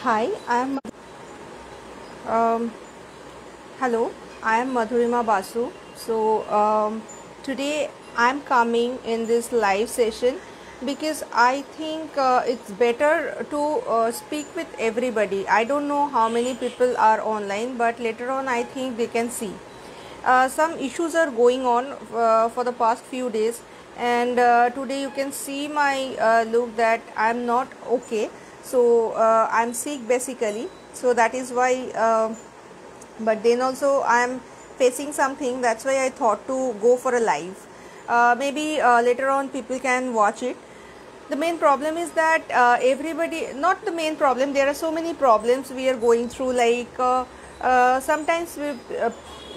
Hi, I am um, hello. I am Madhurima Basu. Today I am coming in this live session because I think it's better to speak with everybody. I don't know how many people are online, but later on I think they can see. Some issues are going on for the past few days, and today you can see my look that I'm not okay. I'm sick basically, so that is why. But then also I'm facing something, that's why I thought to go for a live. Maybe later on people can watch it. The main problem is that everybody, not the main problem, there are so many problems we are going through, like sometimes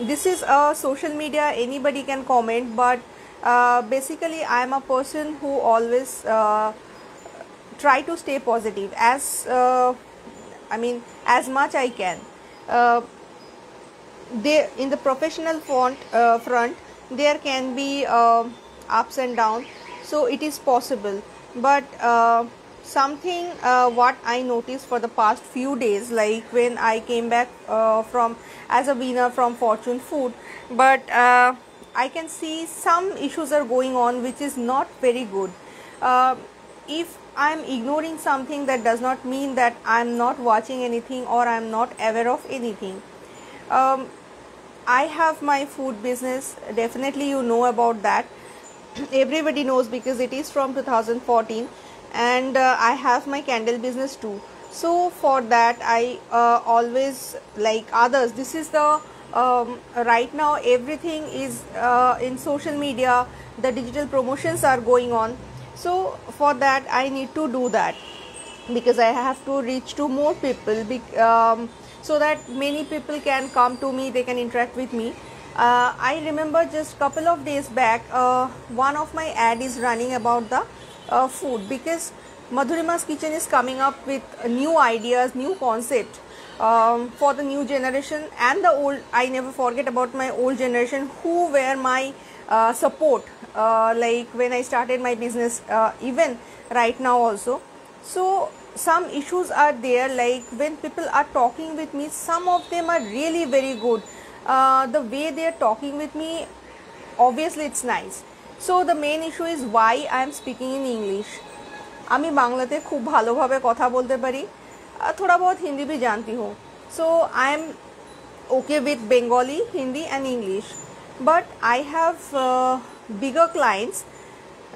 this is a social media, anybody can comment, but basically I am a person who always try to stay positive as much I can. uh, they in the professional front there can be ups and downs, so it is possible, but something what I noticed for the past few days, like when I came back from as a winner from Fortune Food, but I can see some issues are going on which is not very good. uh, if I'm ignoring something, that does not mean that I'm not watching anything or I'm not aware of anything. um, I have my food business, definitely you know about that. Everybody knows because it is from 2014, and I have my candle business too. So for that I always, like others, this is the right now everything is in social media, the digital promotions are going on. So for that I need to do that, because I have to reach to more people, so that many people can come to me, they can interact with me. I remember just couple of days back, one of my ad is running about the food, because Madhurima's Kitchen is coming up with new ideas, new concept for the new generation and the old. I never forget about my old generation who were my support, like when I started my business, even right now also. So some issues are there, like when people are talking with me, some of them are really very good. The way they are talking with me, obviously it's nice. So the main issue is why I am speaking in English. আমি বাংলাতে খুব ভালোভাবে কথা বলতে পারি, थोड़ा बहुत हिंदी भी जानती हूँ. So I am okay with Bengali, Hindi and English, but I have bigger clients,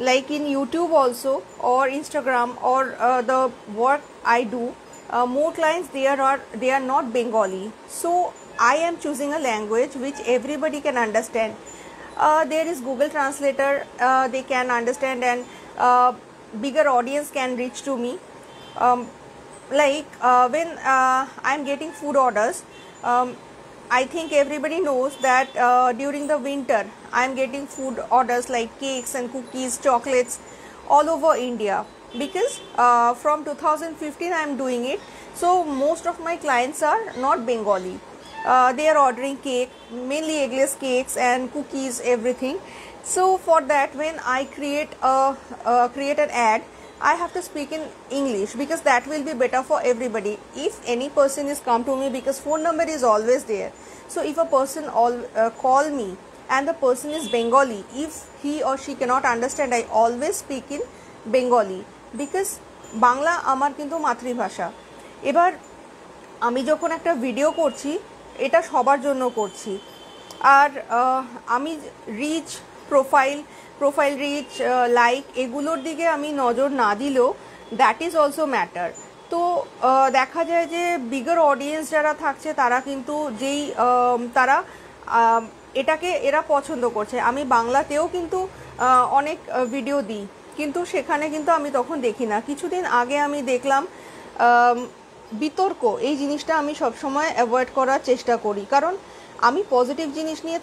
like in YouTube also or Instagram or the work I do. More clients they are not Bengali, so I am choosing a language which everybody can understand. There is Google Translator, they can understand, and bigger audience can reach to me. When I am getting food orders, I think everybody knows that during the winter I am getting food orders like cakes and cookies, chocolates all over India, because from 2015 I am doing it. So most of my clients are not Bengali. They are ordering cake, mainly eggless cakes and cookies, everything. So for that, when I create an ad, I have to speak in English, because that will be better for everybody. If any person is come to me, because phone number is always there, so if a person call me and the person is Bengali, if he or she cannot understand, I always speak in Bengali, because Bangla আমার কিন্তু মাতৃভাষা. এবার আমি যখন একটা video করছি, এটা সবার জন্য করছি, আর আমি রিচ প্রোফাইল রিচ, লাইক এগুলোর দিকে আমি নজর না দিলেও দ্যাট ইজ অলসো ম্যাটার. তো দেখা যায় যে বিগার অডিয়েন্স যারা থাকছে তারা কিন্তু তারা এটাকে এরা পছন্দ করছে. আমি বাংলাতেও কিন্তু অনেক ভিডিও দিই, কিন্তু সেখানে কিন্তু আমি তখন দেখি না. কিছুদিন আগে আমি দেখলাম বিতর্ক, এই জিনিসটা আমি সবসময় অ্যাভয়েড করার চেষ্টা করি, কারণ আমি পজিটিভ জিনিস নিয়ে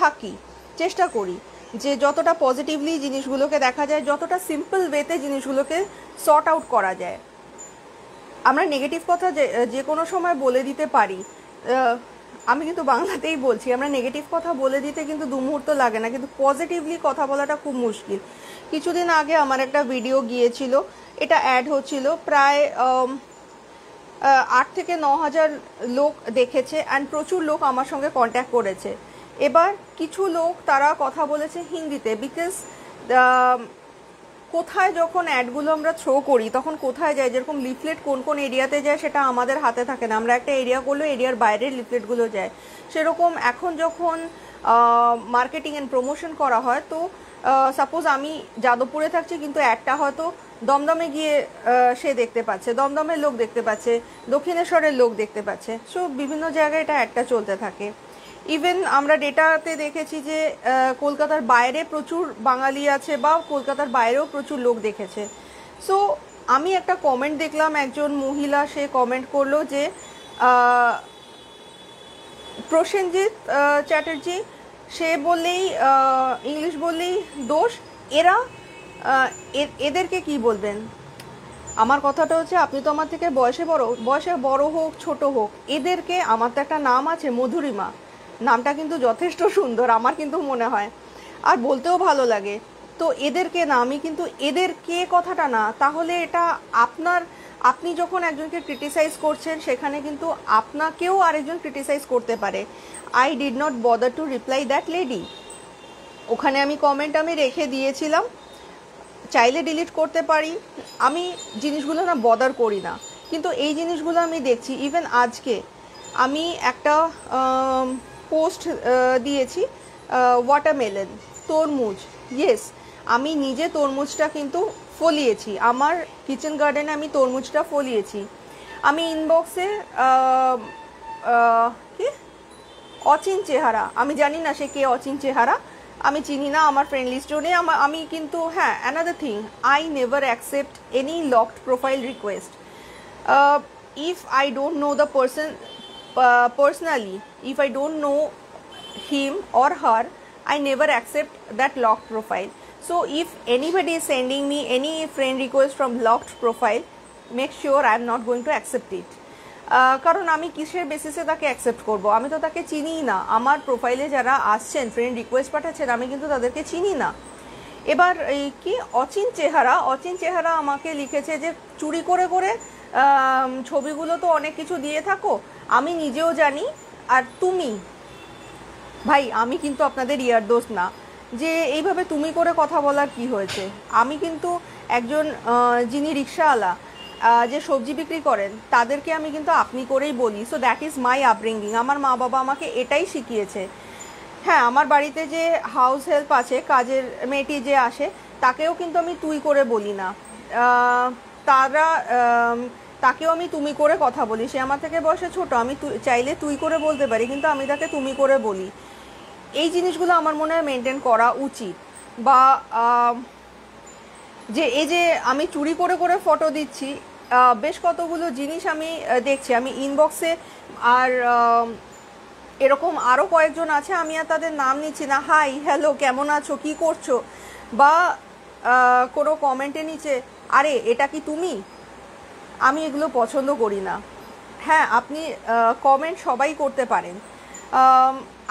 থাকি, চেষ্টা করি যে যতটা পজিটিভলি জিনিসগুলোকে দেখা যায়, যতটা সিম্পল ওয়েতে জিনিসগুলোকে সর্ট আউট করা যায়. আমরা নেগেটিভ কথা যে কোনো সময় বলে দিতে পারি, আমি কিন্তু বাংলাতেই বলছি, আমরা নেগেটিভ কথা বলে দিতে কিন্তু দু মুহূর্ত লাগে না, কিন্তু পজিটিভলি কথা বলাটা খুব মুশকিল. কিছুদিন আগে আমার একটা ভিডিও গিয়েছিল, এটা অ্যাড হচ্ছিল প্রায় 8 থেকে 9,000 লোক দেখেছে অ্যান্ড প্রচুর লোক আমার সঙ্গে কন্ট্যাক্ট করেছে। এবার কিছু লোক তারা কথা বলেছে হিন্দিতে, বিকজ কোথায় যখন অ্যাডগুলো আমরা থ্রো করি তখন কোথায় যায়, যেরকম লিফলেট কোন কোন এরিয়াতে যায় সেটা আমাদের হাতে থাকে না, আমরা একটা এরিয়া করলে এরিয়ার বাইরের লিফলেটগুলো যায়। সেরকম এখন যখন মার্কেটিং অ্যান্ড প্রমোশন করা হয়, তো সাপোজ আমি যাদবপুরে থাকছি কিন্তু একটা হয়তো দমদমে গিয়ে সে দেখতে পাচ্ছে, দমদমের লোক দেখতে পাচ্ছে, দক্ষিণেশ্বরের লোক দেখতে পাচ্ছে। সো বিভিন্ন জায়গায় এটা একটা চলতে থাকে। ইভেন আমরা ডেটাতে দেখেছি যে কলকাতার বাইরে প্রচুর বাঙালি আছে বা কলকাতার বাইরেও প্রচুর লোক দেখেছে। সো আমি একটা কমেন্ট দেখলাম, একজন মহিলা সে কমেন্ট করলো যে প্রসেনজিৎ চ্যাটার্জি সে বললেই ইংলিশ বললেই দোষ, এরা এদেরকে কি বলবেন? আমার কথাটা হচ্ছে, আপনি তো আমার থেকে বয়সে বড় হোক ছোট হোক, এদেরকে, আমার তো একটা নাম আছে মধুরিমা, নামটা কিন্তু যথেষ্ট সুন্দর আমার কিন্তু মনে হয়, আর বলতেও ভালো লাগে। তো এদেরকে না, আমি কিন্তু এদেরকে কথাটা না, তাহলে এটা আপনি যখন একজনকে ক্রিটিসাইজ করছেন সেখানে কিন্তু আপনাকেও আরেকজন ক্রিটিসাইজ করতে পারে। I did not bother to reply that lady. ওখানে আমি কমেন্ট রেখে দিয়েছিলাম, চাইলে ডিলিট করতে পারি, আমি জিনিসগুলো না বদার করি না। কিন্তু এই জিনিসগুলো আমি দেখছি, ইভেন আজকে আমি একটা পোস্ট দিয়েছি, ওয়াটারমেলন, তরমুজ, ইয়েস আমি নিজে তরমুজটা কিন্তু ফলিয়েছি, আমার কিচেন গার্ডেনে আমি তরমুজটা ফলিয়েছি। আমি ইনবক্সে কি অচিন চেহারা, আমি জানি না সে কে অচিন চেহারা, আমি চিনি না, আমার ফ্রেন্ড লিস্টেও নেই। আমি কিন্তু হ্যাঁ, another thing, I never accept any locked profile request. if I don't know the person personally, if I don't know him or her, I never accept that locked profile. So if anybody is sending me any friend request from locked profile, make sure I am not going to accept it. কারণ আমি কিসের বেসিসে তাকে accept করব? আমি তো তাকে চিনিই না। আমার প্রোফাইলে যারা আসছেন, ফ্রেন্ড রিকোয়েস্ট পাঠাচ্ছেন, আমি কিন্তু তাদেরকে চিনি না। এবার এই কি অচিন চেহারা আমাকে লিখেছে যে চুরি করে করে ছবিগুলো তো অনেক কিছু দিয়ে থাকো, আমি নিজেও জানি, আর তুমি ভাই, আমি কিন্তু আপনাদের ইয়ার দোষ না যে এইভাবে তুমি করে কথা বলার কি হয়েছে। আমি কিন্তু একজন যিনি রিক্সাওয়ালা, যে সবজি বিক্রি করেন, তাদেরকে আমি কিন্তু আপনি করেই বলি। So that is my upbringing, আমার মা বাবা আমাকে এটাই শিখিয়েছে। হ্যাঁ, আমার বাড়িতে যে হাউস হেল্প আছে, কাজের মেয়েটি যে আসে, তাকেও কিন্তু আমি তুই করে বলি না, তাকেও আমি তুমি করে কথা বলি। সে আমার থেকে বয়সে ছোট, আমি চাইলে তুই করে বলতে পারি, কিন্তু আমি তাকে তুমি করে বলি। এই জিনিসগুলো আমার মনে হয় মেনটেন করা উচিত। বা যে এই যে আমি চুরি করে করে ফটো দিচ্ছি, বেশ কতগুলো জিনিস আমি দেখছি, আমি ইনবক্সে, আর এরকম আরও কয়েকজন আছে, আমি আর তাদের নাম নিচ্ছি না, হাই হ্যালো কেমন আছো, কি করছো, বা কোনো কমেন্টে নিচে আরে এটা কি তুমি, আমি এগুলো পছন্দ করি না। হ্যাঁ, আপনি কমেন্ট সবাই করতে পারেন,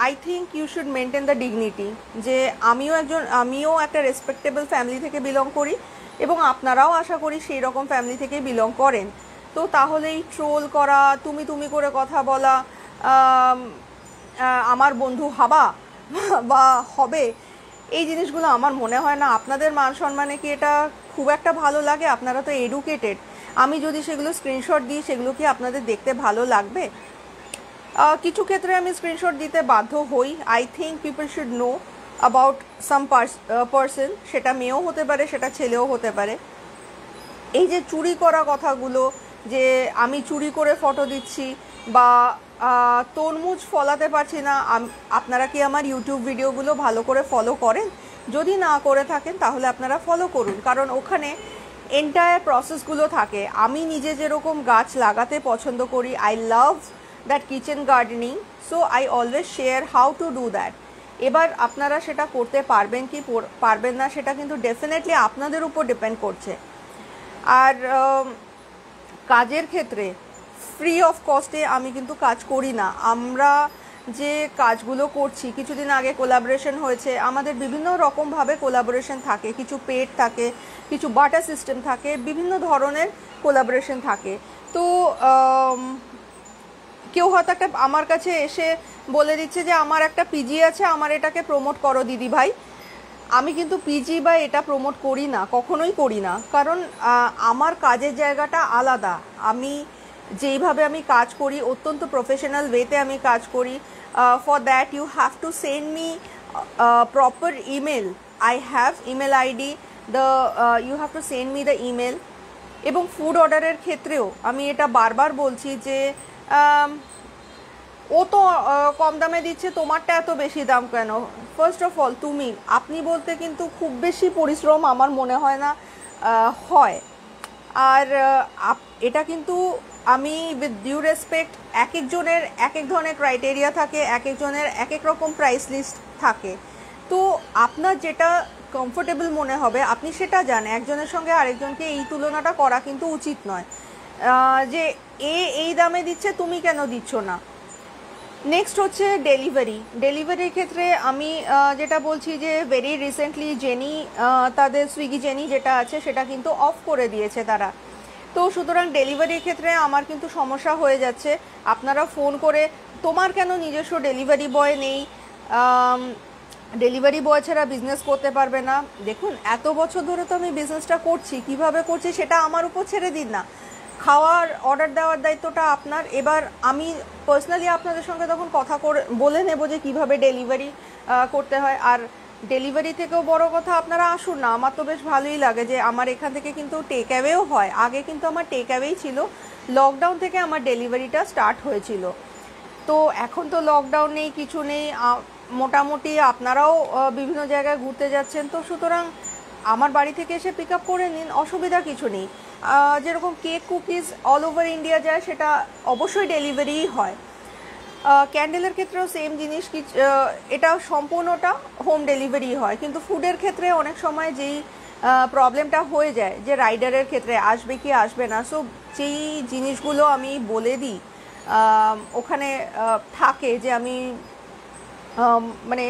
I think you should maintain the dignity, যে আমিও একটা রেসপেক্টেবল ফ্যামিলি থেকে বিলং করি, এবং আপনারাও আশা করি সেই রকম ফ্যামিলি থেকে বিলং করেন। তো তাহলেই ট্রোল করা, তুমি করে কথা বলা, আমার বন্ধু হাবা বা হবে, এই জিনিসগুলো আমার মনে হয় না আপনাদের মান সম্মানে কি এটা খুব একটা ভালো লাগে। আপনারা তো এডুকেটেড, আমি যদি সেগুলো স্ক্রিনশট দিই, সেগুলো কি আপনাদের দেখতে ভালো লাগবে? কিছু ক্ষেত্রে আমি স্ক্রিনশট দিতে বাধ্য হই। I think people should know about some person, সেটা মেয়েও হতে পারে, সেটা ছেলেও হতে পারে। এই যে চুরি করা কথাগুলো, যে আমি চুরি করে ফটো দিচ্ছি বা তরমুজ ফলাতে পারছি না, আপনারা কি আমার ইউটিউব ভিডিওগুলো ভালো করে ফলো করেন? যদি না করে থাকেন তাহলে আপনারা ফলো করুন, কারণ ওখানে এন্টায়ার প্রসেসগুলো থাকে। আমি নিজে যেরকম গাছ লাগাতে পছন্দ করি, I love that kitchen gardening, so I always share how to do that. এবার আপনারা সেটা করতে পারবেন কি পারবেন না, সেটা কিন্তু ডেফিনেটলি আপনাদের উপর ডিপেন্ড করছে। আর কাজের ক্ষেত্রে ফ্রি অফ কস্টে আমি কিন্তু কাজ করি না। আমরা যে কাজগুলো করছি, কিছুদিন আগে কোলাবোরেশন হয়েছে, আমাদের বিভিন্ন রকমভাবে কোলাবোরেশন থাকে, কিছু পেড থাকে, কিছু বাটার সিস্টেম থাকে, বিভিন্ন ধরনের কোলাবোরেশন থাকে। তো কেউ হয়তো একটা আমার কাছে এসে বলে দিচ্ছে যে আমার একটা পিজি আছে, আমার এটাকে প্রমোট করো দিদি ভাই। আমি কিন্তু পিজি বা এটা প্রমোট করি না, কখনোই করি না, কারণ আমার কাজের জায়গাটা আলাদা। আমি যেইভাবে আমি কাজ করি অত্যন্ত প্রফেশনাল ওয়েতে আমি কাজ করি। For that you have to send me proper email. I have email ID, you have to send me the email. এবং ফুড অর্ডারের ক্ষেত্রেও আমি এটা বারবার বলছি যে ও তো কম দামে দিচ্ছে, তোমারটা এত বেশি দাম কেন? ফার্স্ট অফ অল আপনি বলতে কিন্তু খুব বেশি পরিশ্রম আমার মনে হয় না হয়। আর এটা কিন্তু আমি উইথ ডিউ রেসপেক্ট, এক একজনের এক এক ধরনের ক্রাইটেরিয়া থাকে, এক একজনের এক এক রকম প্রাইস লিস্ট থাকে। তো আপনার যেটা কমফোর্টেবল মনে হবে আপনি সেটা যান। একজনের সঙ্গে আরেকজনকে এই তুলনাটা করা কিন্তু উচিত নয় যে এই দামে দিচ্ছে তুমি কেন দিচ্ছ না। নেক্সট হচ্ছে ডেলিভারির ক্ষেত্রে আমি যেটা বলছি যে ভেরি রিসেন্টলি জেনি, তাদের সুইগি জেনি যেটা আছে সেটা কিন্তু অফ করে দিয়েছে তারা। তো সুতরাং ডেলিভারির ক্ষেত্রে আমার কিন্তু সমস্যা হয়ে যাচ্ছে। আপনারা ফোন করে তোমার কেন নিজস্ব ডেলিভারি বয় নেই, ডেলিভারি বয় ছাড়া বিজনেস করতে পারবে না। দেখুন এত বছর ধরে তো আমি বিজনেসটা করছি, কিভাবে করছি সেটা আমার উপর ছেড়ে দিন না। খাওয়ার অর্ডার দেওয়ার দায়িত্বটা আপনার। এবার আমি পার্সোনালি আপনাদের সঙ্গে তখন কথা বলে নেব যে কীভাবে ডেলিভারি করতে হয়। আর ডেলিভারি থেকেও বড় কথা আপনারা আসুন না, আমার তো বেশ ভালোই লাগে যে আমার এখান থেকে কিন্তু টেক অ্যাওয়েও হয়। আগে কিন্তু আমার টেক অ্যাওয়েই ছিল, লকডাউন থেকে আমার ডেলিভারিটা স্টার্ট হয়েছিল। তো এখন তো লকডাউন নেই, কিছু নেই, মোটামুটি আপনারাও বিভিন্ন জায়গায় ঘুরতে যাচ্ছেন, তো সুতরাং আমার বাড়ি থেকে এসে পিক আপ করে নিন, অসুবিধা কিছু নেই। যেরকম cake cookies all over India যায় সেটা অবশ্যই ডেলিভারিই হয়। ক্যান্ডেলের ক্ষেত্রেও সেম জিনিস, এটা সম্পূর্ণটা হোম ডেলিভারি হয়। কিন্তু ফুডের ক্ষেত্রে অনেক সময় যেই প্রবলেমটা হয়ে যায় যে রাইডারের ক্ষেত্রে আসবে কি আসবে না, সো যেই জিনিসগুলো আমি বলে দিই ওখানে থাকে যে আমি মানে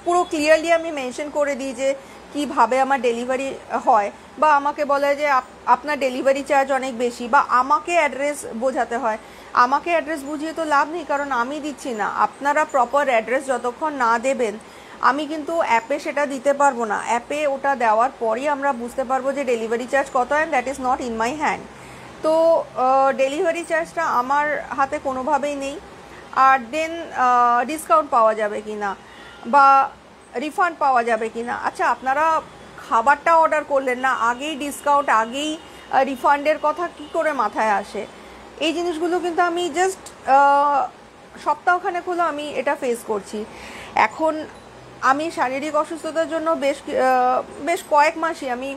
পুরো ক্লিয়ারলি আমি মেনশন করে দিই যে কীভাবে আমার ডেলিভারি হয়, বা আমাকে বলে যে আপনার ডেলিভারি চার্জ অনেক বেশি, বা আমাকে অ্যাড্রেস বোঝাতে হয়। আমাকে অ্যাড্রেস বুঝিয়ে তো লাভ নেই, কারণ আমি দিচ্ছি না। আপনারা প্রপার অ্যাড্রেস যতক্ষণ না দেবেন আমি কিন্তু অ্যাপে সেটা দিতে পারবো না। অ্যাপে ওটা দেওয়ার পরই আমরা বুঝতে পারবো যে ডেলিভারি চার্জ কত, and that is not in my hand. তো ডেলিভারি চার্জটা আমার হাতে কোনোভাবেই নেই। আর দেন ডিসকাউন্ট পাওয়া যাবে কি না বা রিফান্ড পাওয়া যাবে কি না। আচ্ছা, আপনারা খাবারটা অর্ডার করলেন না, আগেই ডিসকাউন্ট, আগেই রিফান্ডের কথা কি করে মাথায় আসে? এই জিনিসগুলো কিন্তু আমি জাস্ট সপ্তাহখানেক হলো আমি এটা ফেস করছি। এখন আমি শারীরিক অসুস্থতার জন্য বেশ কয়েক মাসই আমি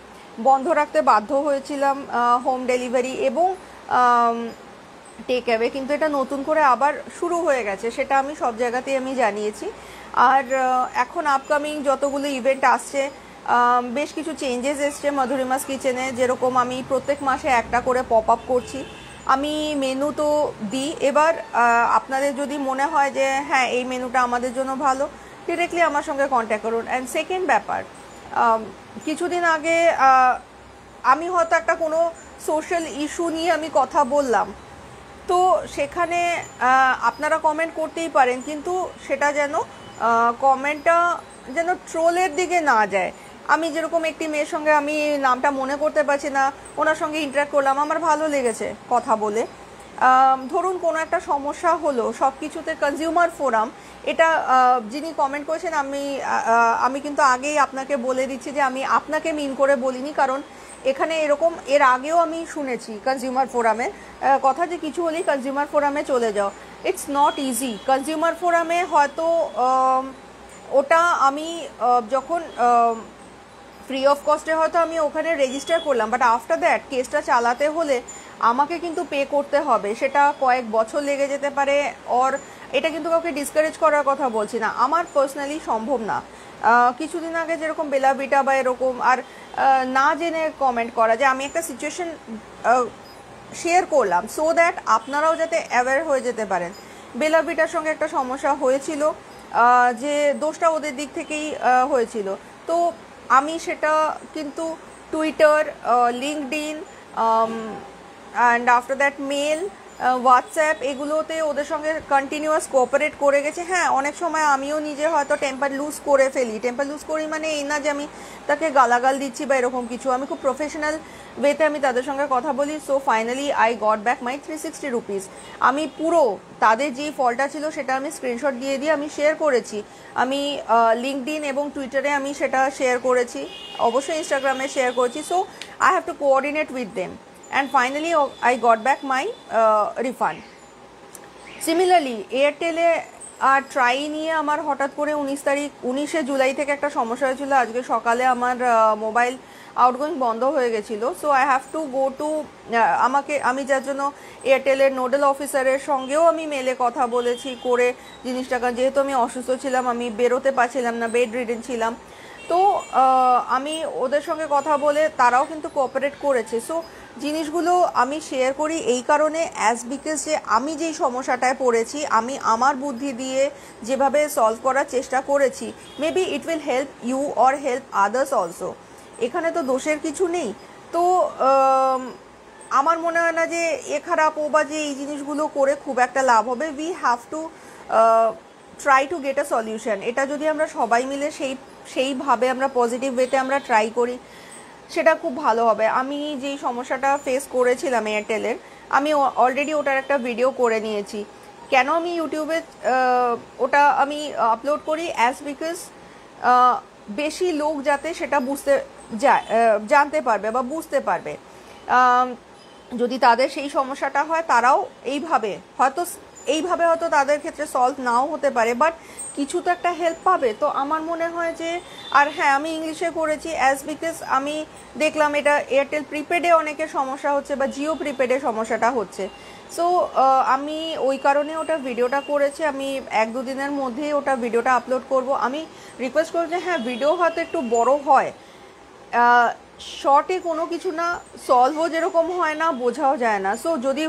বন্ধ রাখতে বাধ্য হয়েছিলাম হোম ডেলিভারি এবং টেক অ্যাওয়ে, কিন্তু এটা নতুন করে আবার শুরু হয়ে গেছে, সেটা আমি সব জায়গাতেই আমি জানিয়েছি। আর এখন আপকামিং যতগুলো ইভেন্ট আসছে, বেশ কিছু চেঞ্জেস এসছে মধুরিমাস কিচেনে। যেরকম আমি প্রত্যেক মাসে একটা করে পপ আপ করছি, আমি মেনু তো দিই। এবার আপনাদের যদি মনে হয় যে হ্যাঁ এই মেনুটা আমাদের জন্য ভালো, ডিরেক্টলি আমার সঙ্গে কন্ট্যাক্ট করুন। অ্যান্ড সেকেন্ড ব্যাপার, কিছুদিন আগে আমি হয়তো একটা কোনো সোশ্যাল ইস্যু নিয়ে আমি কথা বললাম, তো সেখানে আপনারা কমেন্ট করতেই পারেন, কিন্তু সেটা যেন কমেন্টটা যেন ট্রোলের দিকে না যায়। আমি যেরকম একটি মেয়ের সঙ্গে, আমি নামটা মনে করতে পারছি না, ওনার সঙ্গে ইন্টারাক্ট করলাম, আমার ভালো লেগেছে কথা বলে। ধরুন কোনো একটা সমস্যা হলো, সব কিছুতে কনজিউমার ফোরাম, এটা যিনি কমেন্ট করেছেন আমি কিন্তু আগেই আপনাকে বলে দিচ্ছি যে আমি আপনাকে মিন করে বলিনি, কারণ এখানে এরকম এর আগেও আমি শুনেছি কনজিউমার ফোরামে কথা, যে কিছু হলেই কনজিউমার ফোরামে চলে যাও। It's not easy. কনজিউমার ফোরামে হয়তো ওটা আমি যখন ফ্রি অফ কস্টে হয়তো আমি ওখানে রেজিস্টার করলাম, বাট আফটার দ্যাট কেসটা চালাতে হলে আমাকে কিন্তু পে করতে হবে, সেটা কয়েক বছর লেগে যেতে পারে। ওর এটা কিন্তু কাউকে ডিসকারেজ করার কথা বলছি না, আমার পার্সোনালি সম্ভব না। কিছুদিন আগে যেরকম বেলা বিটা বা এরকম, আর না জেনে কমেন্ট করা, যে আমি একটা সিচুয়েশন শেয়ার করলাম সো দ্যাট আপনারাও যাতে অ্যাওয়্যার হয়ে যেতে পারেন। বেলা বিটার সঙ্গে একটা সমস্যা হয়েছিল, যে দোষটা ওদের দিক থেকেই হয়েছিল। তো আমি সেটা কিন্তু Twitter, LinkedIn, and after that mail, WhatsApp, এগুলোতে ওদের সঙ্গে কন্টিনিউয়াস কোঅপারেট করে গেছে। হ্যাঁ, অনেক সময় আমিও নিজে হয়তো টেম্পার লুজ করে ফেলি। টেম্পার লুজ করি মানে এই না যে আমি তাকে গালাগাল দিচ্ছি বা এরকম কিছু, আমি খুব প্রফেশনাল ওয়েতে আমি তাদের সঙ্গে কথা বলি। So finally I got back my 360 rupees. আমি পুরো তাদের যেই ফলটা ছিল সেটা আমি স্ক্রিনশট দিয়ে আমি শেয়ার করেছি। আমি লিঙ্কডইন এবং টুইটারে আমি সেটা শেয়ার করেছি, অবশ্যই ইনস্টাগ্রামে শেয়ার করেছি। So I have to coordinate with them and finally I got back my refund. Similarly এয়ারটেলে আর ট্রাই নিয়ে আমার হঠাৎ করে 19 জুলাই থেকে একটা সমস্যা হয়েছিল। আজকে সকালে আমার মোবাইল আউটগোয়িং বন্ধ হয়ে গেছিলো। So I have to go to, আমি যার জন্য এয়ারটেলের নোডাল অফিসারের সঙ্গেও আমি মেলে কথা বলেছি করে জিনিসটাকে, যেহেতু আমি অসুস্থ ছিলাম, আমি বেরোতে পারছিলাম না, বেড রিডেন ছিলাম, তো আমি ওদের সঙ্গে কথা বলে তারাও কিন্তু কোঅপারেট করেছে। সো জিনিসগুলো আমি শেয়ার করি এই কারণে, বিকজ যে আমি যেই সমস্যাটায় পড়েছি আমি আমার বুদ্ধি দিয়ে যেভাবে সলভ করার চেষ্টা করেছি, maybe it will help you or help others also. এখানে তো দোষের কিছু নেই। তো আমার মনে হয় না যে এ খারাপ ও বা যে এই জিনিসগুলো করে খুব একটা লাভ হবে। We have to try to get a solution. এটা যদি আমরা সবাই মিলে সেইভাবে আমরা পজিটিভ ওয়েতে আমরা ট্রাই করি, সেটা খুব ভালো হবে। আমি যেই সমস্যাটা ফেস করেছিলাম এয়ারটেলের, আমি অলরেডি ওটার একটা ভিডিও করে নিয়েছি। কেন আমি ইউটিউবে ওটা আমি আপলোড করি, বিকজ বেশি লোক যাতে সেটা জানতে পারবে বা বুঝতে পারবে। যদি তাদের সেই সমস্যাটা হয়, তারাও এইভাবে হয়তো তাদের ক্ষেত্রে সলভ নাও হতে পারে, বাট কিছু তো একটা হেল্প পাবে। তো আমার মনে হয় যে, আর হ্যাঁ, আমি ইংলিশে করেছি বিকজ আমি দেখলাম এটা এয়ারটেল প্রিপেডে অনেকের সমস্যা হচ্ছে বা জিও প্রিপেডে সমস্যাটা হচ্ছে। সো আমি ওই কারণে ওটা ভিডিওটা করেছি। আমি 1-2 দিনের মধ্যেই ওটা ভিডিওটা আপলোড করব। আমি রিকোয়েস্ট করব যে হ্যাঁ, ভিডিও হয়তো একটু বড় হয়, শর্টে কোনো কিছু না, সলভও যেরকম হয় না, বোঝাও যায় না। সো যদি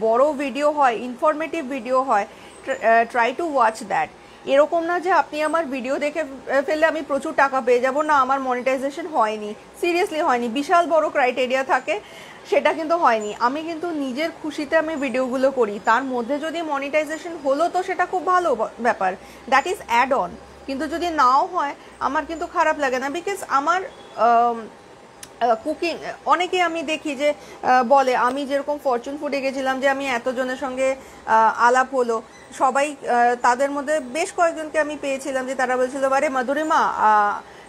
বড় ভিডিও হয়, ইনফরমেটিভ ভিডিও হয়, ট্রাই টু ওয়াচ দ্যাট। এরকম না যে আপনি আমার ভিডিও দেখে ফেললে আমি প্রচুর টাকা পেয়ে যাব, না আমার মনিটাইজেশন হয়নি, সিরিয়াসলি হয়নি। বিশাল বড় ক্রাইটেরিয়া থাকে, সেটা কিন্তু হয়নি। আমি কিন্তু নিজের খুশিতে আমি ভিডিওগুলো করি, তার মধ্যে যদি মনিটাইজেশন হলো তো সেটা খুব ভালো ব্যাপার, দ্যাট ইজ অ্যাড অন। কিন্তু যদি নাও হয় আমার কিন্তু খারাপ লাগে না, বিকজ আমার কুকিং, অনেকে আমি দেখি যে বলে, আমি যেরকম ফরচুন ফুডে গেছিলাম যে আমি এতজনের সঙ্গে আলাপ হলো, সবাই তাদের মধ্যে বেশ কয়েকজনকে আমি পেয়েছিলাম যে তারা বলছিল, আরে মধুরিমা,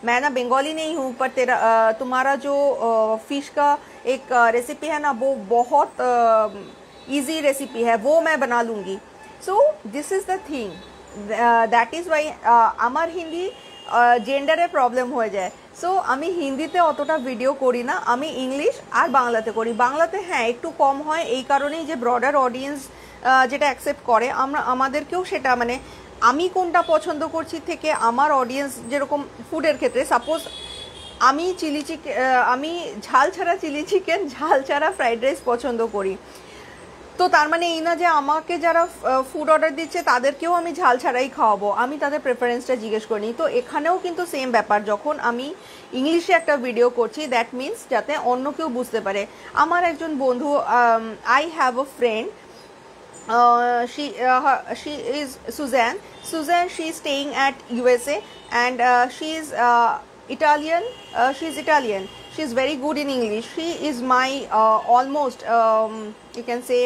मैं ना बंगाली नहीं हूँ, पर तुम्हारा जो फिश का एक रेसिपी है ना, वो बहुत इजी रेसिपी है, वो मैं बना लूँगी। So this is the thing, that is why আমার হিন্দি জেন্ডারে প্রবলেম হয়ে যায়। সো আমি হিন্দিতে অতটা ভিডিও করি না, আমি ইংলিশ আর বাংলাতে করি। বাংলাতে হ্যাঁ একটু কম হয়, এই কারণেই যে ব্রডার অডিয়েন্স যেটা অ্যাকসেপ্ট করে, আমাদেরকেও সেটা, মানে আমি কোনটা পছন্দ করছি থেকে আমার অডিয়েন্স যেরকম ফুডের ক্ষেত্রে, সাপোজ আমি আমি ঝাল ছাড়া চিলি চিকেন, ঝাল ছাড়া ফ্রাইড রাইস পছন্দ করি, তো তার মানে এই না যে আমাকে যারা ফুড অর্ডার দিচ্ছে তাদেরকেও আমি ঝাল ছাড়াই খাওয়াবো, আমি তাদের প্রেফারেন্সটা জিজ্ঞেস করিনি। তো এখানেও কিন্তু সেম ব্যাপার, যখন আমি ইংলিশে একটা ভিডিও করছি, দ্যাট মিনস যাতে অন্য কেউ বুঝতে পারে। আমার একজন বন্ধু, I have a friend, she is Suzanne. She is staying at USA, and she is Italian. She is Italian. She is very good in English. She is my almost you can say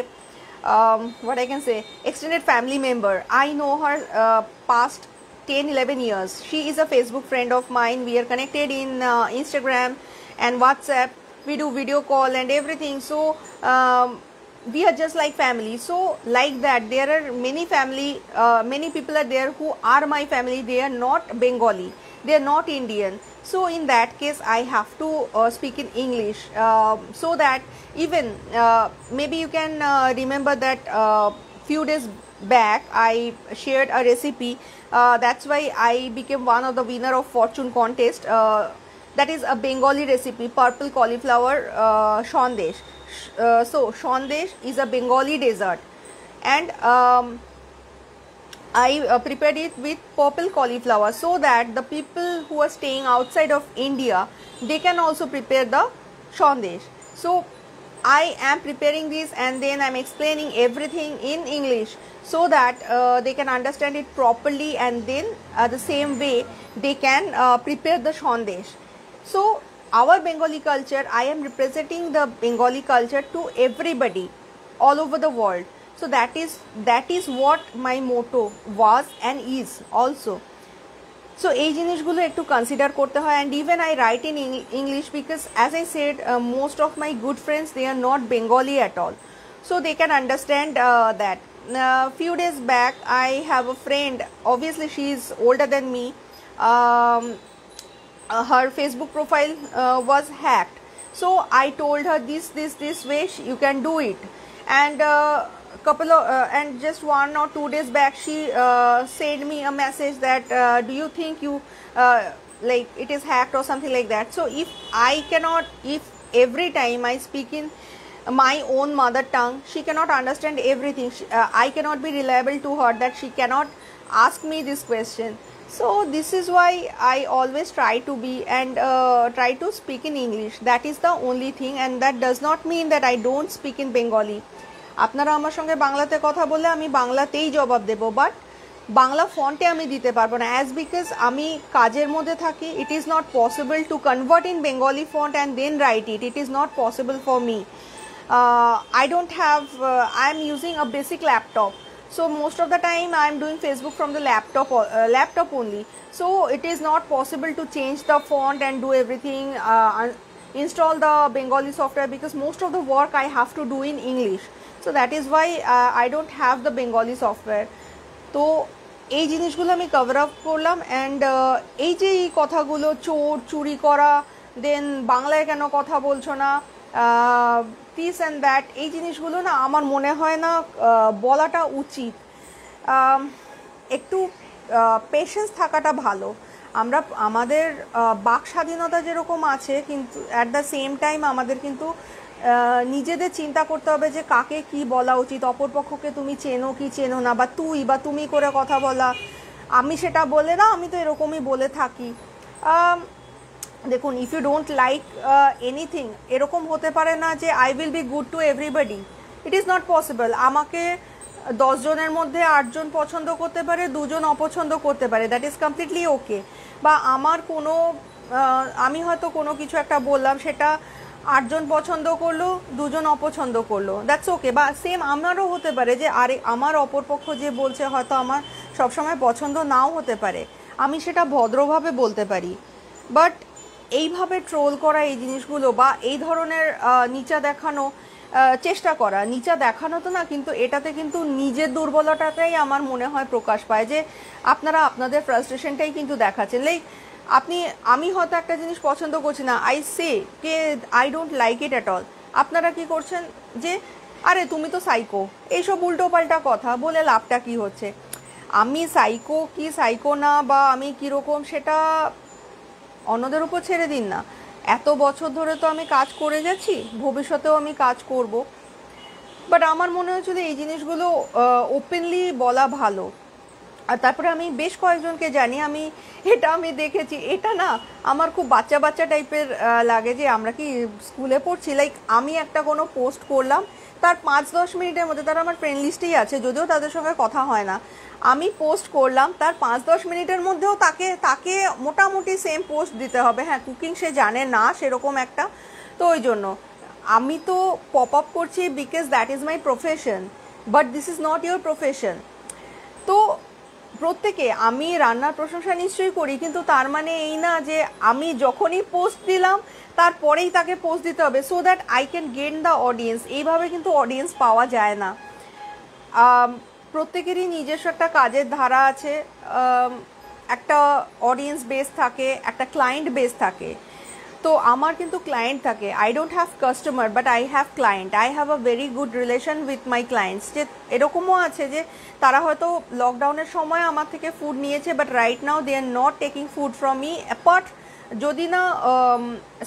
what I can say, extended family member. I know her past 10-11 years. She is a Facebook friend of mine. We are connected in Instagram and WhatsApp. We do video call and everything. So we are just like family. So like that, there are many people are there who are my family. They are not Bengali, they are not Indian. So in that case I have to speak in English, so that even maybe you can remember that few days back I shared a recipe, that's why I became one of the winner of fortune contest. That is a Bengali recipe, purple cauliflower shandesh. So shandesh is a Bengali dessert, and I prepared it with purple cauliflower, so that the people who are staying outside of India, they can also prepare the shandesh. So I am preparing this and then I'm explaining everything in English so that they can understand it properly, and then the same way they can prepare the Sandesh. So our Bengali culture, I am representing the Bengali culture to everybody all over the world. So that is what my motto was and is also. So এই জিনিসগুলো একটু consider করতে হয়, and even I write in English because, as I said, most of my good friends, they are not Bengali at all, so they can understand that. Few days back I have a friend, obviously she is older than me. Her Facebook profile was hacked, so I told her this way you can do it, and couple of and just 1 or 2 days back she sent me a message that do you think you like it is hacked or something like that. So if every time I speak in my own mother tongue, she cannot understand everything. I cannot be reliable to her that she cannot ask me this question. So this is why I always try to be and try to speak in English. That is the only thing, and that does not mean that I don't speak in Bengali. আপনারা আমার সঙ্গে বাংলাতে কথা বললে আমি বাংলাতেই জবাব দেব, but Bangla ফন্টে আমি দিতে পারবো না, অ্যাজ বিকজ আমি কাজের মধ্যে থাকি। It is not possible to convert in Bengali font and then write it. It is not possible for me. I don't have I am using a basic laptop, so most of the time I am doing Facebook from the laptop only, so it is not possible to change the font and do everything, install the Bengali software, because most of the work I have to do in English. So that is why I don't have the Bengali software. তো এই জিনিসগুলো আমি cover up করলাম, and এই যে এই কথাগুলো চোর চুরি করা, দেন বাংলায় কেন কথা বলছো না, দিস অ্যান্ড দ্যাট, এই জিনিসগুলো না আমার মনে হয় না বলাটা উচিত। একটু পেশেন্স থাকাটা ভালো। আমরা আমাদের বাক স্বাধীনতা যেরকম আছে, কিন্তু অ্যাট দ্য সেম টাইম আমাদের কিন্তু নিজেদের চিন্তা করতে হবে যে কাকে কি বলা উচিত, অপরপক্ষকে তুমি চেনো কি চেনো না, বা তুই বা তুমি করে কথা বলা। আমি সেটা বলে না, আমি তো এরকমই বলে থাকি। দেখুন, if you don't like anything, এরকম হতে পারে না যে I will be good to everybody. It is not possible. আমাকে 10 জনের মধ্যে 8 জন পছন্দ করতে পারে, 2 জন অপছন্দ করতে পারে, দ্যাট ইজ কমপ্লিটলি ওকে। বা আমার কোনো আমি হয়তো কোনো কিছু একটা বললাম, সেটা 8 জন পছন্দ করলো, 2 জন অপছন্দ করলো, দ্যাটস ওকে। বা সেম আমারও হতে পারে যে আরে আমার অপরপক্ষ যে বলছে হয়তো আমার সবসময় পছন্দ নাও হতে পারে, আমি সেটা ভদ্রভাবে বলতে পারি। বাট এইভাবে ট্রোল করা এই জিনিসগুলো, বা এই ধরনের নিচা দেখানো চেষ্টা করা, নিচা দেখানো তো না, কিন্তু এটাতে কিন্তু নিজের দুর্বলতাটাই আমার মনে হয় প্রকাশ পায়, যে আপনারা আপনাদের ফ্রাস্ট্রেশনটাই কিন্তু দেখাচ্ছেন। লাইক আমি হয়তো একটা জিনিস পছন্দ করছি না, I say K I don't like it at all. আপনারা কি করছেন যে আরে তুমি তো সাইকো, এইসব উল্টোপাল্টা কথা বলে লাভটা কি হচ্ছে? আমি সাইকো কি সাইকো না, বা আমি কীরকম, সেটা অন্যদের উপর ছেড়ে দিন না। এত বছর ধরে তো আমি কাজ করে যাচ্ছি, ভবিষ্যতেও আমি কাজ করব। বাট আমার মনে হয়েছিল এই জিনিসগুলো ওপেনলি বলা ভালো। আর তারপরে আমি বেশ কয়েকজনকে জানি, আমি দেখেছি, এটা না আমার খুব বাচ্চা বাচ্চা টাইপের লাগে, যে আমরা কি স্কুলে পড়ছি। লাইক আমি একটা কোনো পোস্ট করলাম, তার 5-10 মিনিটের মধ্যে, তারা আমার ফ্রেন্ড লিস্টেই আছে, যদিও তাদের সঙ্গে কথা হয় না, আমি পোস্ট করলাম, তার 5-10 মিনিটের মধ্যেও তাকে মোটামুটি সেম পোস্ট দিতে হবে। হ্যাঁ, কুকিং সে জানে না সেরকম একটা, তো ওই জন্য আমি তো পপ আপ করছি because that is my profession, but this is not your profession. তো প্রত্যেকে, আমি রান্নার প্রশংসা নিশ্চয়ই করি, কিন্তু তার মানে এই না যে আমি যখনই পোস্ট দিলাম তারপরেই তাকে পোস্ট দিতে হবে, so that I can gain the audience. এইভাবে কিন্তু অডিয়েন্স পাওয়া যায় না। প্রত্যেকেরই নিজস্ব একটা কাজের ধারা আছে, একটা অডিয়েন্স বেস থাকে, একটা ক্লায়েন্ট বেস থাকে। তো আমার কিন্তু ক্লায়েন্ট থাকে, I don't have customer but I have client. I have a very good relation with my clients. যে এরকমও আছে যে তারা হয়তো লকডাউনের সময় আমার থেকে ফুড নিয়েছে, but right now they are not taking food from me, apart যদি না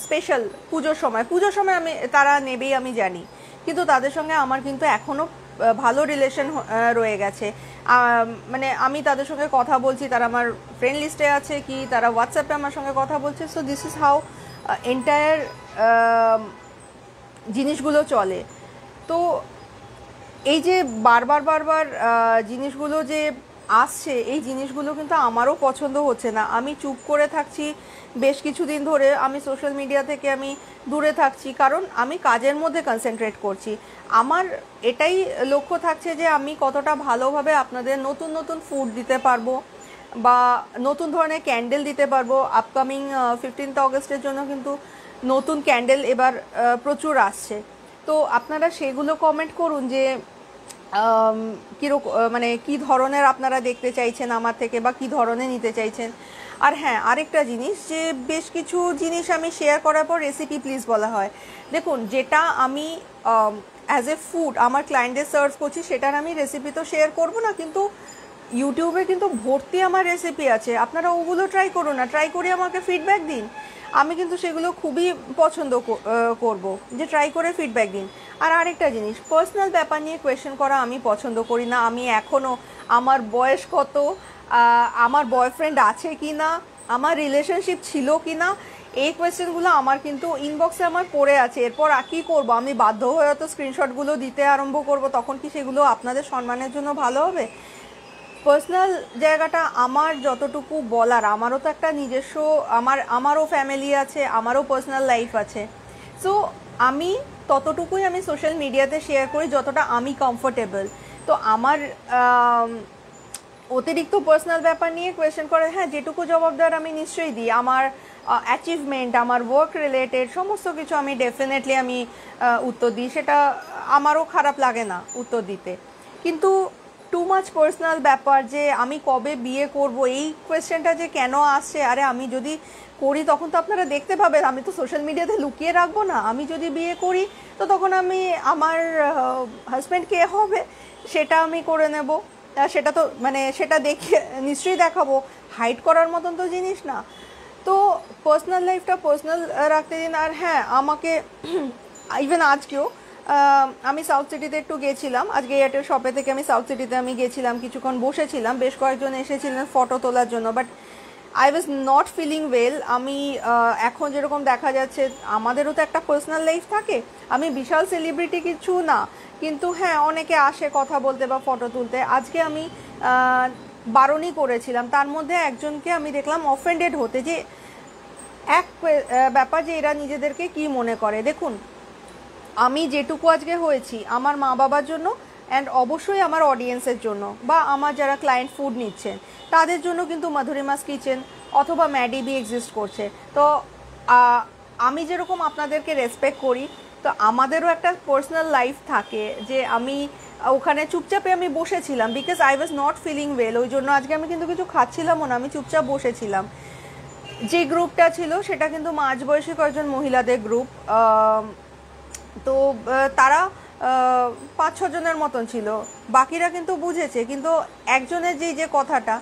স্পেশাল পুজোর সময় আমি তারা নেবেই আমি জানি, কিন্তু তাদের সঙ্গে আমার কিন্তু এখনও ভালো রিলেশন রয়ে গেছে। মানে আমি তাদের সঙ্গে কথা বলছি, তারা আমার ফ্রেন্ড লিস্টে আছে, কি তারা হোয়াটসঅ্যাপে আমার সঙ্গে কথা বলছে। So this is how entire জিনিসগুলো চলে। তো এই যে বারবার বারবার জিনিসগুলো যে আসছে, এই জিনিসগুলো কিন্তু আমারও পছন্দ হচ্ছে না। আমি চুপ করে থাকছি বেশ কিছুদিন ধরে, আমি সোশ্যাল মিডিয়া থেকে আমি দূরে থাকছি, কারণ আমি কাজের মধ্যে কনসেন্ট্রেট করছি। আমার এটাই লক্ষ্য থাকছে যে আমি কতটা ভালোভাবে আপনাদের নতুন নতুন ফুড দিতে পারবো বা নতুন ধরনের ক্যান্ডেল দিতে পারবো। আপকামিং 15th অগস্টের জন্য কিন্তু নতুন ক্যান্ডেল এবার প্রচুর আসছে। তো আপনারা সেগুলো কমেন্ট করুন যে কীরকম, মানে কী ধরনের আপনারা দেখতে চাইছেন আমার থেকে বা কী ধরনের নিতে চাইছেন। আর হ্যাঁ, আরেকটা জিনিস, যে বেশ কিছু জিনিস আমি শেয়ার করার পর রেসিপি প্লিজ বলা হয়। দেখুন, যেটা আমি অ্যাজ এ ফুড আমার ক্লায়েন্টদের সার্ভ করছি সেটার আমি রেসিপি তো শেয়ার করবো না, কিন্তু ইউটিউবে কিন্তু ভর্তি আমার রেসিপি আছে, আপনারা ওগুলো ট্রাই করুন না, ট্রাই করে আমাকে ফিডব্যাক দিন। আমি কিন্তু সেগুলো খুবই পছন্দ করব, যে ট্রাই করে ফিডব্যাক দিন। আর আরেকটা জিনিস, পার্সোনাল ব্যাপার নিয়ে কোয়েশ্চেন করা আমি পছন্দ করি না। আমি এখনও আমার বয়স কত, আমার বয়ফ্রেন্ড আছে কি না, আমার রিলেশনশিপ ছিল কি না, এই কোয়েশ্চেনগুলো আমার কিন্তু ইনবক্সে আমার পড়ে আছে। এরপর কী করবো, আমি বাধ্য হয়ে তো স্ক্রিনশটগুলো দিতে আরম্ভ করব, তখন কি সেগুলো আপনাদের সম্মানের জন্য ভালো হবে? পার্সোনাল জায়গাটা আমার যতটুকু বলার, আমারও তো একটা নিজস্ব, আমারও ফ্যামিলি আছে, আমারও পার্সোনাল লাইফ আছে। সো আমি ততটুকুই আমি সোশ্যাল মিডিয়াতে শেয়ার করি যতটা আমি কমফোর্টেবল। তো আমার অতিরিক্ত পার্সোনাল ব্যাপার নিয়ে কোয়েশ্চেন করে, হ্যাঁ যেটুকু জবাব দেওয়ার আমি নিশ্চয়ই দিই। আমার অ্যাচিভমেন্ট, আমার ওয়ার্ক রিলেটেড সমস্ত কিছু আমি ডেফিনেটলি আমি উত্তর দিই, সেটা আমারও খারাপ লাগে না উত্তর দিতে। কিন্তু টু মাচ পার্সোনাল ব্যাপার, যে আমি কবে বিয়ে করব, এই কোয়েশ্চেনটা যে কেন আসছে, আরে আমি যদি করি তখন তো আপনারা দেখতে পাবেন, আমি তো সোশ্যাল মিডিয়াতে লুকিয়ে রাখবো না। আমি যদি বিয়ে করি তো তখন আমি আমার হাজব্যান্ড কে হবে সেটা আমি করে নেব, সেটা তো মানে সেটা দেখে নিশ্চয়ই দেখাবো, হাইড করার মতন তো জিনিস না। তো পার্সোনাল লাইফটা পার্সোনাল রাখতে দিন। আর হ্যাঁ, আমাকে ইভেন আজকেও আমি সাউথ সিটিতে একটু গেছিলাম, আজকে এয়ারটেল শপে থেকে আমি সাউথ সিটিতে আমি গেছিলাম, কিছুক্ষণ বসেছিলাম, বেশ কয়েকজন এসেছিলেন ফটো তোলার জন্য, but I was not feeling well. আমি এখন যেরকম দেখা যাচ্ছে, আমাদেরও তো একটা পার্সোনাল লাইফ থাকে, আমি বিশাল সেলিব্রিটি কিছু না, কিন্তু হ্যাঁ অনেকে আসে কথা বলতে বা ফটো তুলতে। আজকে আমি বারণই করেছিলাম, তার মধ্যে একজনকে আমি দেখলাম অফেন্ডেড হতে, যে এক ব্যাপার যে এরা নিজেদেরকে কি মনে করে। দেখুন, আমি যেটুকু আজকে হয়েছি আমার মা বাবার জন্য, অ্যান্ড অবশ্যই আমার অডিয়েন্সের জন্য, বা আমার যারা ক্লায়েন্ট ফুড নিচ্ছেন তাদের জন্য কিন্তু মাধুরিমাস কিচেন অথবা ম্যাডিবি এক্সিস্ট করছে। তো আমি যেরকম আপনাদেরকে রেসপেক্ট করি, তো আমাদেরও একটা পার্সোনাল লাইফ থাকে, যে আমি ওখানে চুপচাপে আমি বসেছিলাম, because I was not feeling well, ওই জন্য আজকে আমি কিন্তু কিছু খাচ্ছিলামও না, আমি চুপচাপ বসেছিলাম। যে গ্রুপটা ছিল সেটা কিন্তু মাঝবয়সী কয়েকজন মহিলাদের গ্রুপ, তো তারা 5-6 জনের মতন ছিল, বাকিরা কিন্তু বুঝেছে, কিন্তু একজনের যে কথাটা,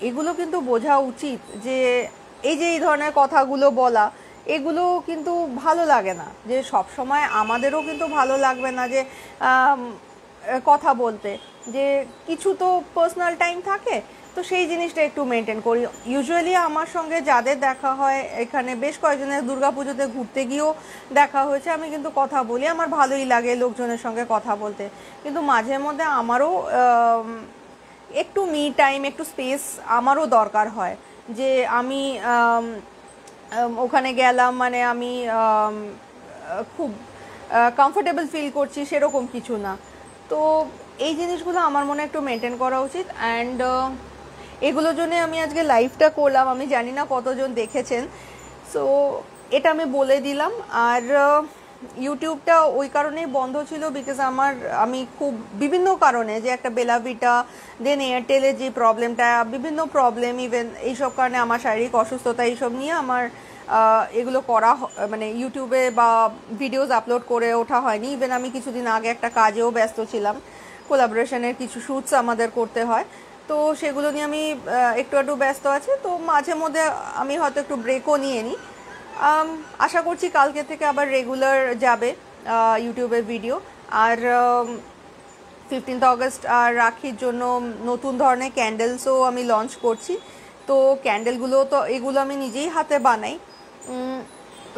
এগুলো কিন্তু বোঝা উচিত যে এই ধরনের কথাগুলো বলা, এগুলো কিন্তু ভালো লাগে না, যে সব সময় আমাদেরও কিন্তু ভালো লাগবে না যে কথা বলতে, যে কিছু তো পার্সোনাল টাইম থাকে, তো সেই জিনিসটা একটু মেনটেন করি। ইউজুয়ালি আমার সঙ্গে যাদের দেখা হয়, এখানে বেশ কয়েকজনের দুর্গাপুজোতে ঘুরতে গিয়েও দেখা হয়েছে, আমি কিন্তু কথা বলি, আমার ভালোই লাগে লোকজনের সঙ্গে কথা বলতে, কিন্তু মাঝে মধ্যে আমারও একটু মি টাইম, একটু স্পেস আমারও দরকার হয়, যে আমি ওখানে গেলাম মানে আমি খুব কমফোর্টেবল ফিল করছি সেরকম কিছু না। তো এই জিনিসগুলো আমার মনে একটু মেনটেন করা উচিত, অ্যান্ড এগুলোর জন্য আমি আজকে লাইভটা করলাম, আমি জানি না কতজন দেখেছেন, সো এটা আমি বলে দিলাম। আর ইউটিউবটা ওই কারণেই বন্ধ ছিল, বিকজ আমি খুব বিভিন্ন কারণে, যে একটা বেলাভিটা, দেন এয়ারটেলের যে প্রবলেমটা, বিভিন্ন প্রবলেম, ইভেন এইসব কারণে আমার শারীরিক অসুস্থতা, এইসব নিয়ে আমার এগুলো করা মানে ইউটিউবে বা ভিডিওস আপলোড করে ওঠা হয়নি। ইভেন আমি কিছুদিন আগে একটা কাজেও ব্যস্ত ছিলাম, কোলাবোরেশনের কিছু শ্যুটস আমাদের করতে হয়, তো সেগুলো নিয়ে আমি একটু ব্যস্ত আছি। তো মাঝে মধ্যে আমি হয়তো একটু ব্রেকও নিয়ে নিই। আশা করছি কালকে থেকে আবার রেগুলার যাবে ইউটিউবের ভিডিও। আর 15th অগস্ট আর রাখির জন্য নতুন ধরনের ক্যান্ডেলসও আমি লঞ্চ করছি, তো ক্যান্ডেলগুলো তো এগুলো আমি নিজেই হাতে বানাই,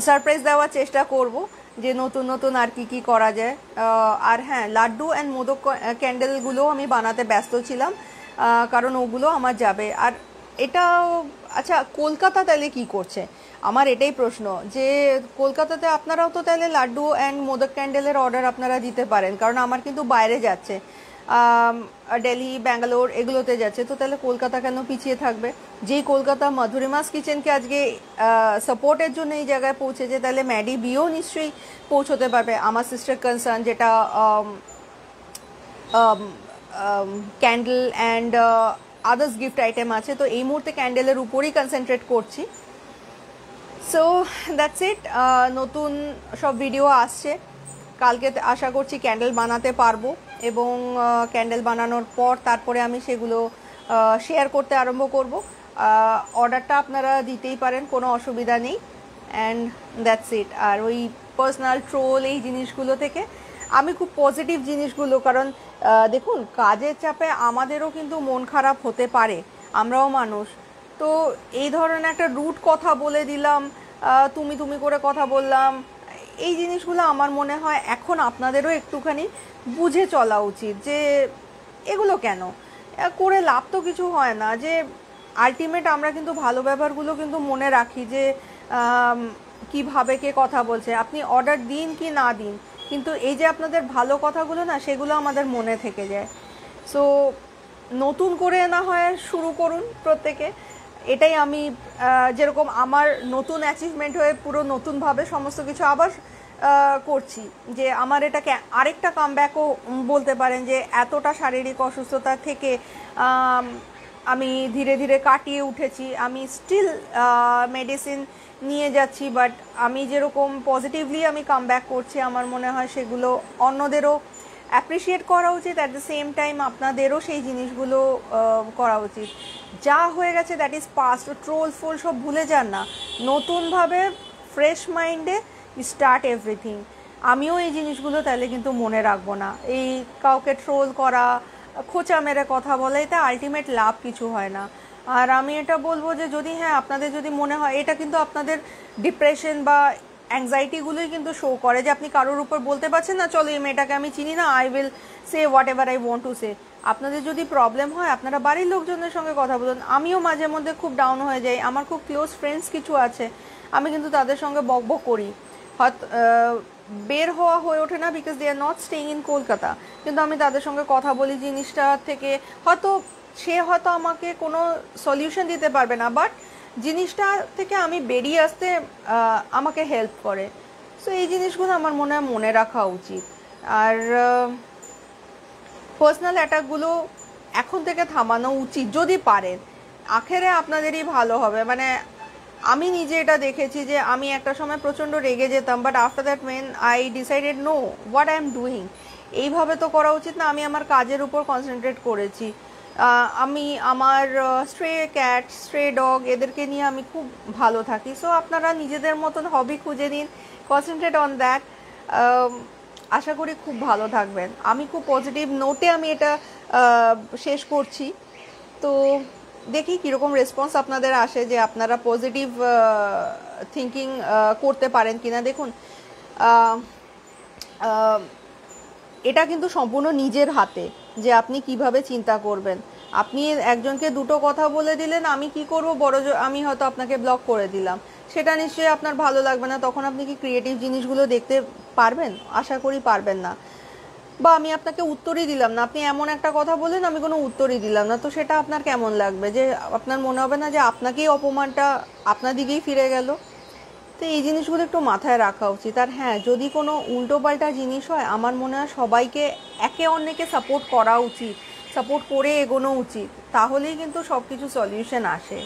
সারপ্রাইজ দেওয়ার চেষ্টা করব। যে নতুন নতুন আর কি করা যায়। আর হ্যাঁ, লাড্ডু অ্যান্ড মোদক ক্যান্ডেলগুলো আমি বানাতে ব্যস্ত ছিলাম, কারণ ওগুলো আমার যাবে। আর এটা আচ্ছা, কলকাতা তাহলে কি করছে, আমার এটাই প্রশ্ন, যে কলকাতাতে আপনারাও তো তাহলে লাড্ডু অ্যান্ড মোদক ক্যান্ডেলের অর্ডার আপনারা দিতে পারেন, কারণ আমার কিন্তু বাইরে যাচ্ছে, দিল্লি, ব্যাঙ্গালোর এগুলোতে যাচ্ছে। তো তাহলে কলকাতা কেন পিছিয়ে থাকবে? যেই কলকাতা মাধুরিমাস কিচেনকে আজকে সাপোর্টের জন্য এই জায়গায় পৌঁছেছে, তাহলে ম্যাডি বিও নিশ্চয়ই পৌঁছতে পারবে। আমার সিস্টার কনসার্ন যেটা candle and others gift item আছে, তো এই মুহূর্তে ক্যান্ডেলের উপরই কনসেন্ট্রেট করছি। So that's it. নতুন সব ভিডিও আসছে, কালকে আশা করছি ক্যান্ডেল বানাতে পারবো, এবং ক্যান্ডেল বানানোর পর তারপরে আমি সেগুলো শেয়ার করতে আরম্ভ করব। অর্ডারটা আপনারা দিতেই পারেন, কোনো অসুবিধা নেই। And that's it. আর ওই পার্সোনাল ট্রোল এই জিনিসগুলো থেকে আমি খুব পজিটিভ জিনিসগুলো, কারণ দেখুন, কাজের চাপে আমাদেরও কিন্তু মন খারাপ হতে পারে, আমরাও মানুষ। তো এই ধরনের একটা রুট কথা বলে দিলাম, তুমি করে কথা বললাম, এই জিনিসগুলো আমার মনে হয় এখন আপনাদেরও একটুখানি বুঝে চলা উচিত, যে এগুলো কেন করে লাভ তো কিছু হয় না। যে আলটিমেট আমরা কিন্তু ভালো ব্যবহারগুলো কিন্তু মনে রাখি, যে কিভাবে কে কথা বলছে, আপনি অর্ডার দিন কি না দিন, কিন্তু এই যে আপনাদের ভালো কথাগুলো না, সেগুলো আমাদের মনে থেকে যায়। সো নতুন করে না হয় শুরু করুন প্রত্যেকে, এটাই আমি যেরকম আমার নতুন অ্যাচিভমেন্ট হয়ে পুরো নতুনভাবে সমস্ত কিছু আবার করছি, যে আমার এটাকে আরেকটা কামব্যাকও বলতে পারেন, যে এতটা শারীরিক অসুস্থতা থেকে আমি ধীরে ধীরে কাটিয়ে উঠেছি। আমি স্টিল মেডিসিন নিয়ে যাচ্ছি, বাট আমি যেরকম পজিটিভলি আমি কামব্যাক করছি, আমার মনে হয় সেগুলো অন্যদেরও অ্যাপ্রিসিয়েট করা উচিত। অ্যাট দ্য সেম টাইম আপনাদেরও সেই জিনিসগুলো করা উচিত। যা হয়ে গেছে দ্যাট ইজ পাস্ট, ট্রোল ফোল সব ভুলে যান না, নতুনভাবে ফ্রেশ মাইন্ডে স্টার্ট এভরিথিং। আমিও এই জিনিসগুলো তাহলে কিন্তু মনে রাখবো না, এই কাউকে ট্রোল করা, খোঁচা মেরে কথা বলা, এতে আলটিমেট লাভ কিছু হয় না। আর আমি এটা বলবো যে যদি হ্যাঁ আপনাদের যদি মনে হয়, এটা কিন্তু আপনাদের ডিপ্রেশন বা অ্যাংজাইটিগুলোই কিন্তু শো করে, যে আপনি কারোর উপর বলতে পারছেন না, চলো এই মেয়েটাকে আমি চিনি না, I will say what ever I want to say. আপনাদের যদি প্রবলেম হয়, আপনারা বাড়ির লোকজনের সঙ্গে কথা বলুন। আমিও মাঝে মধ্যে খুব ডাউন হয়ে যাই, আমার খুব ক্লোজ ফ্রেন্ডস কিছু আছে, আমি কিন্তু তাদের সঙ্গে বকবক করি, হয়তো বের হওয়া হয়ে ওঠে না, because they are not staying in Kolkata, কিন্তু আমি তাদের সঙ্গে কথা বলি জিনিসটা থেকে। হয়তো সে হয়তো আমাকে কোনো সলিউশন দিতে পারবে না, বাট জিনিসটা থেকে আমি বেরিয়ে আসতে আমাকে হেল্প করে। সো এই জিনিসগুলো আমার মনে হয় মনে রাখা উচিত। আর পার্সোনাল অ্যাটাকগুলো এখন থেকে থামানো উচিত যদি পারেন, আখেরে আপনাদেরই ভালো হবে। মানে আমি নিজে এটা দেখেছি, যে আমি একটা সময় প্রচণ্ড রেগে যেতাম, but after that when I decided know what I am doing, এইভাবে তো করা উচিত না, আমি আমার কাজের উপর কনসেন্ট্রেট করেছি। আমি আমার স্ট্রে ক্যাট, স্ট্রে ডগ এদেরকে নিয়ে আমি খুব ভালো থাকি। সো আপনারা নিজেদের মতন হবি খুঁজে নিন, কনসেন্ট্রেট অন দ্যাট। আশা করি খুব ভালো থাকবেন। আমি খুব পজিটিভ নোটে আমি এটা শেষ করছি। তো দেখি কীরকম রেসপন্স আপনাদের আসে, যে আপনারা পজিটিভ থিঙ্কিং করতে পারেন কিনা। দেখুন, এটা কিন্তু সম্পূর্ণ নিজের হাতে, যে আপনি কিভাবে চিন্তা করবেন। আপনি একজনকে দুটো কথা বলে দিলেন, আমি কি করব, আমি হয়তো আপনাকে ব্লক করে দিলাম, সেটা নিশ্চয়ই আপনার ভালো লাগবে না। তখন আপনি কি ক্রিয়েটিভ জিনিসগুলো দেখতে পারবেন? আশা করি পারবেন না। বা আমি আপনাকে উত্তরই দিলাম না, আপনি এমন একটা কথা বললেন, আমি কোনো উত্তরই দিলাম না, তো সেটা আপনার কেমন লাগবে? যে আপনার মনে হবে না যে আপনাকেই অপমানটা আপনার দিকেই ফিরে গেল? তো এই জিনিসগুলো একটু মাথায় রাখা উচিত। আর হ্যাঁ, যদি কোনো উল্টোপাল্টা জিনিস হয়, আমার মনে হয় সবাইকে একে অন্যকে সাপোর্ট করা উচিত, সাপোর্ট করে এগোনো উচিত, তাহলেই কিন্তু সব কিছু সলিউশন আসে।